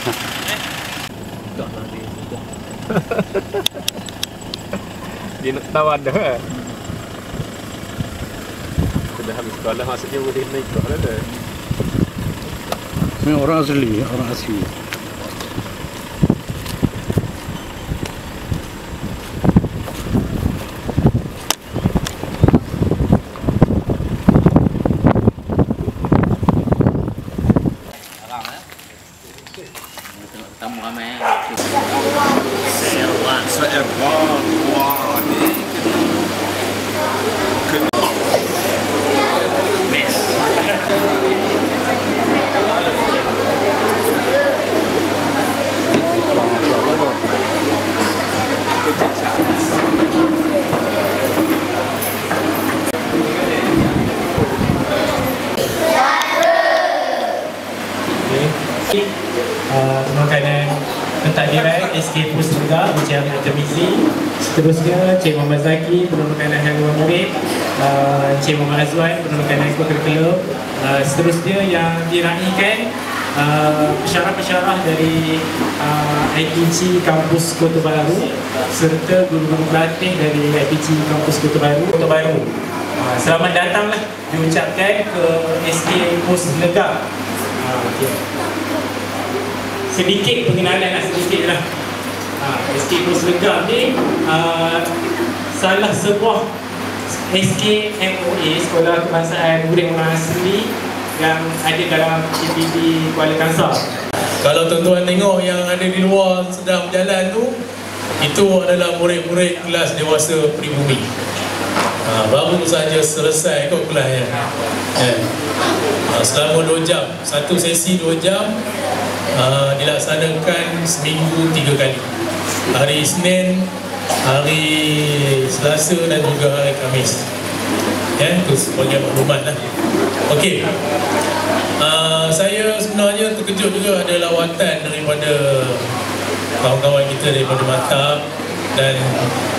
Tak nak dia sudah. Dia nak tahu ada. Sudah habis sekolah maksudnya boleh naik ikut ada. Ini orang asli, orang asli. Tamu ramai. Seerwan. Wah, ni makanan pentadbiran SK Pus juga Ujian Al-Tamizi. Seterusnya Encik Muhammad Zaki, Penuh Makanan Haluan Murid, Encik Muhammad Azwan, Penuh Makanan Curriculum. Seterusnya yang diraikan pensyarah-pensyarah dari IPC Kampus Kota Baru serta guru-guru pelatih dari IPC Kampus Kota Baru. Selamat datanglah diucapkan ke SK Pus Legap. Sedikit pengenalan lah, sedikit lah. SK Pus Legap ni salah sebuah SKMOA, Sekolah Kebangsaan Murid Orang Asli yang ada dalam PPB Kuala Kangsar. Kalau tuan-tuan tengok yang ada di luar sedang berjalan tu, itu adalah murid-murid kelas dewasa peribumi. Baru saja selesai kot kelasnya. Selama 2 jam, satu sesi 2 jam, dilaksanakan seminggu 3 kali. Hari Isnin, hari Selasa dan juga hari Khamis. Itu sebagai maklumat lah. Okey. Saya sebenarnya terkejut juga ada lawatan daripada kawan-kawan kita daripada Matab, dan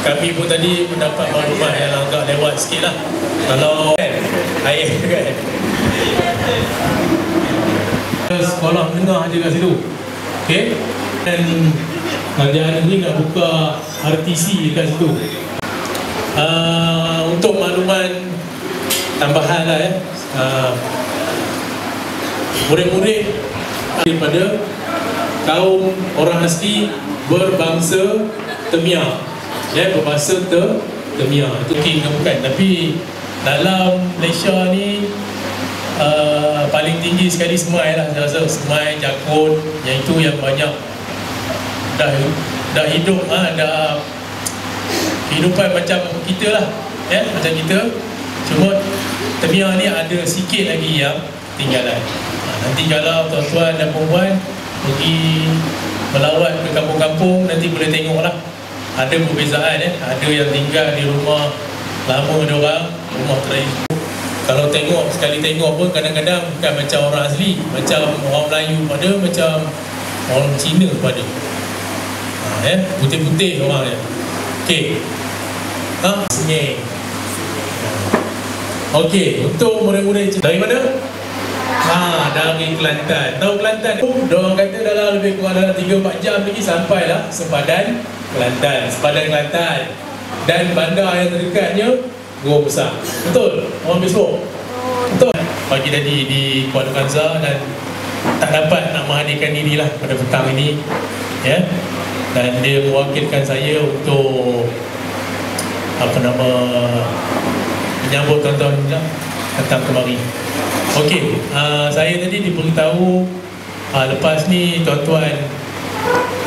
kami pun tadi mendapat maklumat yang agak lewat sikit lah. Kalau air kan, sekolah menengah je kat situ. Okey. Dan kerajaan ni nak buka RTC dekat situ. Untuk makluman tambahan lah murid-murid daripada kaum orang asli berbangsa Temia, berbahasa Temia. Itu bukan, tapi dalam Malaysia ni paling tinggi sekali Semai lah. Saya rasa Semai, Jakun, yang itu yang banyak dah hidup, dah kehidupan macam kita lah, macam kita. Cuma Temia ni ada sikit lagi yang tinggalan. Nanti kalau tuan-tuan dan puan pergi melawat ke kampung-kampung, nanti boleh tengok lah. Ada perbezaan, ada yang tinggal di rumah lama diorang, rumah terakhir. Kalau tengok, sekali tengok pun kadang-kadang bukan macam orang asli, macam orang Melayu pada, macam orang Cina pada. Putih-putih orangnya. Okey. Sengih. Okey, untuk murid-murid dari mana? Dari Kelantan. Tahu Kelantan? Diorang kata dalam lebih kurang dalam 3-4 jam lagi sampailah Sempadan, Kelantan. Dan bandar yang terdekatnya Gua Besar. Betul? Orang besok. Betul. Pagi tadi di Kuala Kangsar dan tak dapat nak menghadirkan diri lah pada petang ini. Dan dia mewakilkan saya untuk menyambut tuan-tuan datang kemari. Okey, saya tadi diberitahu lepas ni tuan-tuan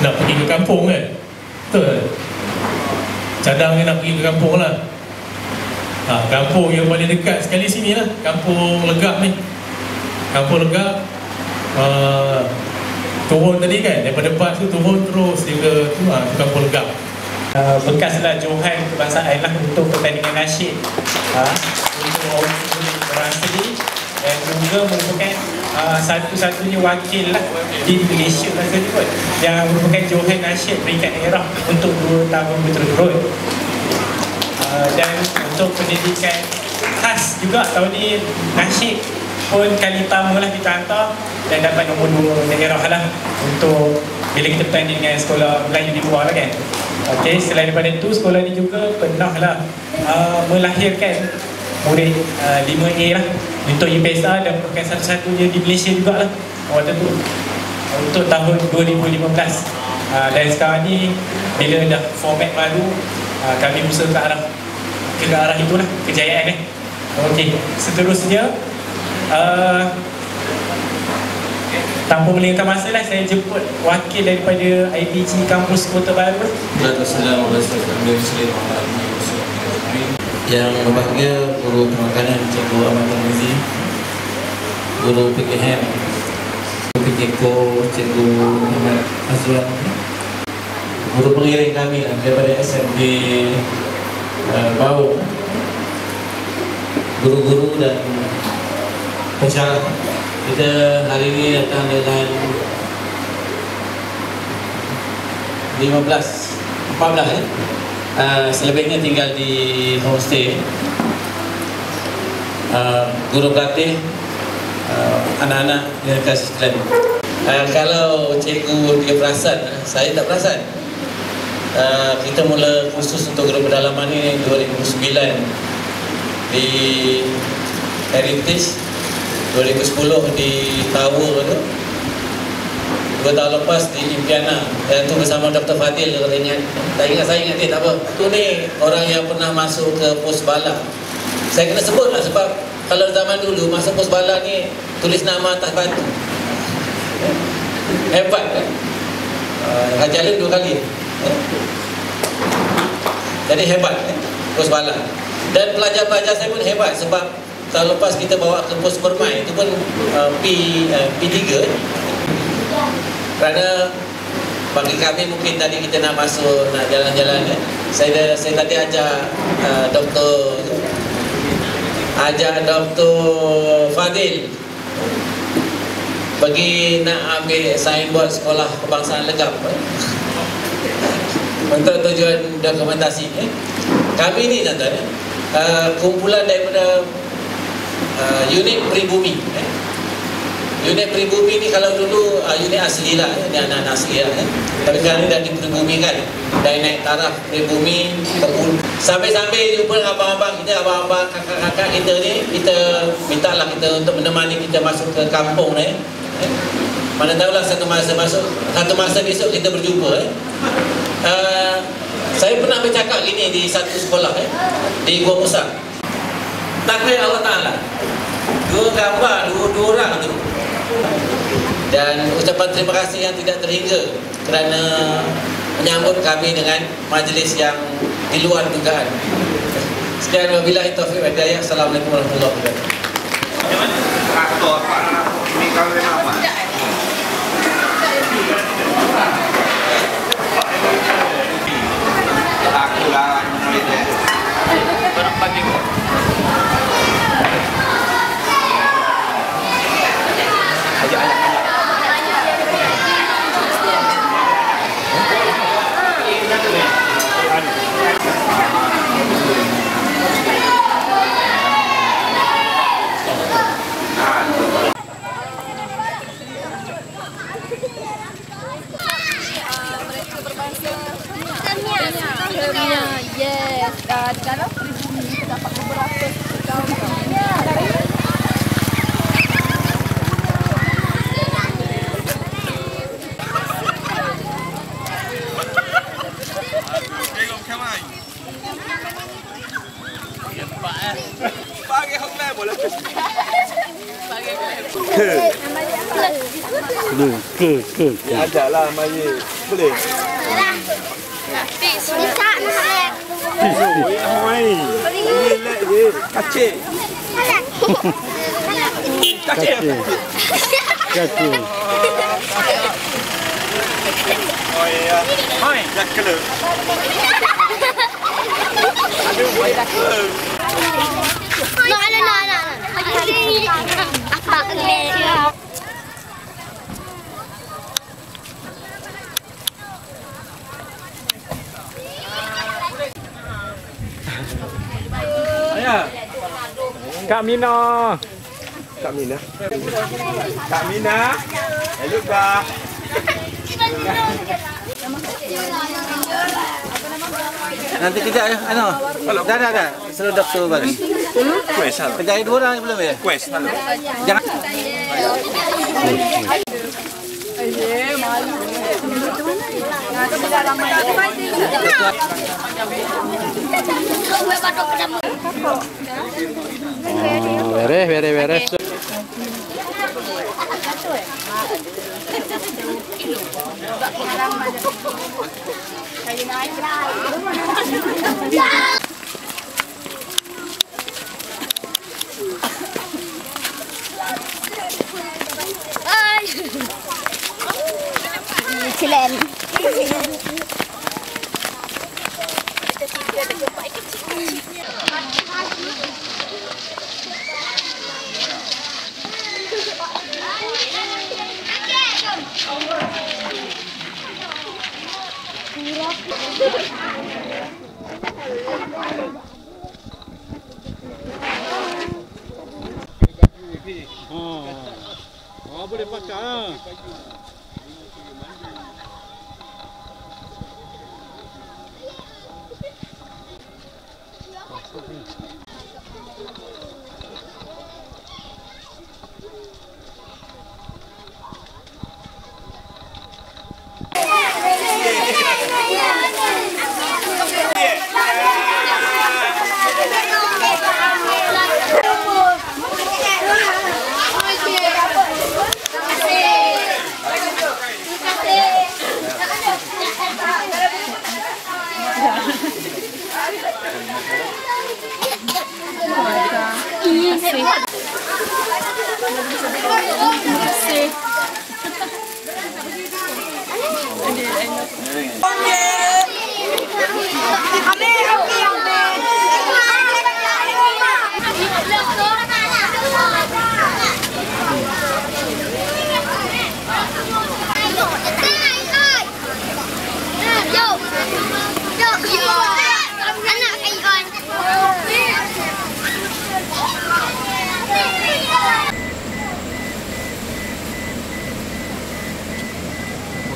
nak pergi ke kampung kan? Betul? Cadang ni nak pergi ke kampung lah. Kampung yang paling dekat sekali sini lah, Kampung Legap ni. Kampung Legap, turun tadi kan, daripada bas tu turun terus dia ke Kampung Legap. Bekaslah Johan Kebangsaan lah untuk pertandingan nasyid untuk orang asli, dan juga merupakan satu-satunya wakil lah di Malaysia masa ni pun yang merupakan Johan Nasyid peringkat daerah untuk 2 tahun berturut-turut. Dan untuk pendidikan khas juga tahun ni nasyid pun kali pertama lah kita hantar dan dapat nombor 2 daerah lah untuk bila kita bertanding dengan sekolah Melayu di luar lah kan. Okey, selain daripada itu sekolah ni juga pernah lah melahirkan murid 5A lah untuk UPSR dan bukan satu-satunya di Malaysia juga lah waktu tu untuk tahun 2015. Dan sekarang ni bila dah format baru, kami berusaha ke arah itulah kejayaan Okey, seterusnya tanpa melengahkan masa lah, saya jemput wakil daripada IPG Kampus Kota Baru. Yang berbahagia Guru Pemakanan Cikgu Ahmad Tarmizi, Guru PKM, Guru PKKO Cikgu Ahmad Azwan, guru pengiring kami daripada SMK Bau, guru-guru dan pensyarah. Kita hari ini datang dengan 14 selebihnya tinggal di homestay. Guru pelatih, anak-anak yang kasih sekalian. Kalau cikgu dia perasan, saya tak perasan. Kita mula kursus untuk guru pendalaman ni 2009 di Heritage, 2010 di Tower tu, 2 tahun lepas di Impiana, dan tu bersama Dr. Fadil. Kalau ingat, tak ingat saya ingat dia, tak apa. Tu ni orang yang pernah masuk ke pos bala. Saya kena sebut lah sebab kalau zaman dulu masuk pos bala ni tulis nama atas batu. Hebat kan? Haji Alim 2 kali. Jadi hebat pos bala. Dan pelajar-pelajar saya pun hebat sebab tahun lepas kita bawa ke pos permai itu pun P3. Kerana bagi kami mungkin tadi kita nak masuk, nak jalan-jalan saya tadi ajak Dr. Fadil pergi nak ambil signboard sekolah kebangsaan Legap untuk tujuan dokumentasi. Kami ni tuan-tuan, kumpulan daripada unit pribumi. Unit pribumi ni kalau dulu unit asli lah, ni anak-anak asli lah. Tapi sekarang ni dah diperbumikan, dah naik taraf pribumi. Sambil-sambil jumpa dengan abang-abang kita, abang-abang kakak-kakak kita ni, kita minta lah kita untuk menemani kita masuk ke kampung ni. Mana tahulah satu masa besok kita berjumpa. Saya pernah bercakap gini di satu sekolah di Gua Musa. Takbir Allah Ta'ala, 2 gambar, 2 orang tu. Dan ucapan terima kasih yang tidak terhingga kerana menyambut kami dengan majlis yang di luar dugaan. Sekian, wabillahi taufiq wal hidayah. Assalamualaikum warahmatullahi wabarakatuh. Aku larang menulis dia. Barang pagi kok. Yes, dalam pribumi kita dapat beberapa kaum. Bagi hong leh boleh. Ke. Ajaklah Maya. Boleh. Bisa nak. Hoi. Relax je. Kacik. Kacik. Oh ya. Hoi. Dah kena. Aduh, boleh dah. No. Apa ni? Ayah. Kak Mina. Kak Mina. Kak Mina. Hello Kak. Nanti kejap ya. Dah. Seludap tu balik. Quest hal. Kejap dua orang belum ya? Quest hal. Jangan. Beres. Chilen. Boleh pakai.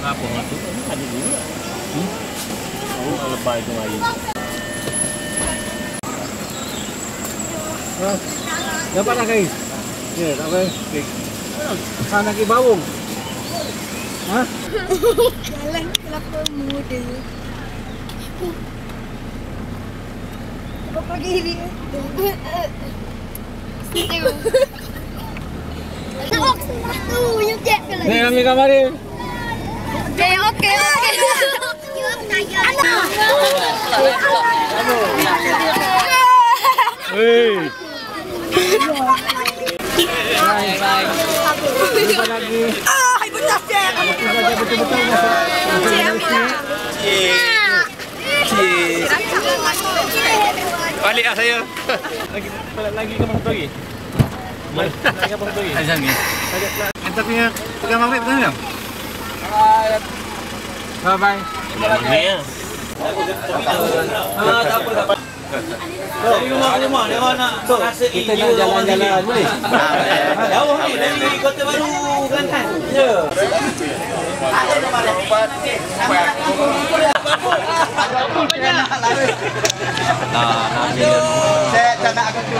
Apa tu? Ada juga. Oh, lebay tu air. Dapat dah guys. Ya, tak apa. Sana lagi bawang. Ha? Jalan kelapa muda. Apa pagi ni? Tengok. Tengok tu yang cek ke lagi. Ni ambil gambar dia. Okey. Hei. Bye. Jumpa lagi. Ibu tak cek. Betul-betul. Balik lah saya. Lagi ke mana lagi? Lagi apa lagi? Ada lagi. Kita punya pegang maghrib betul tak? Bye. Ni. Dari rumah dia orang nak rasa kita nak jalan-jalan boleh. Jauh ni dari Kota Baru Kelantan. Ya. Saya tak nak akan tu.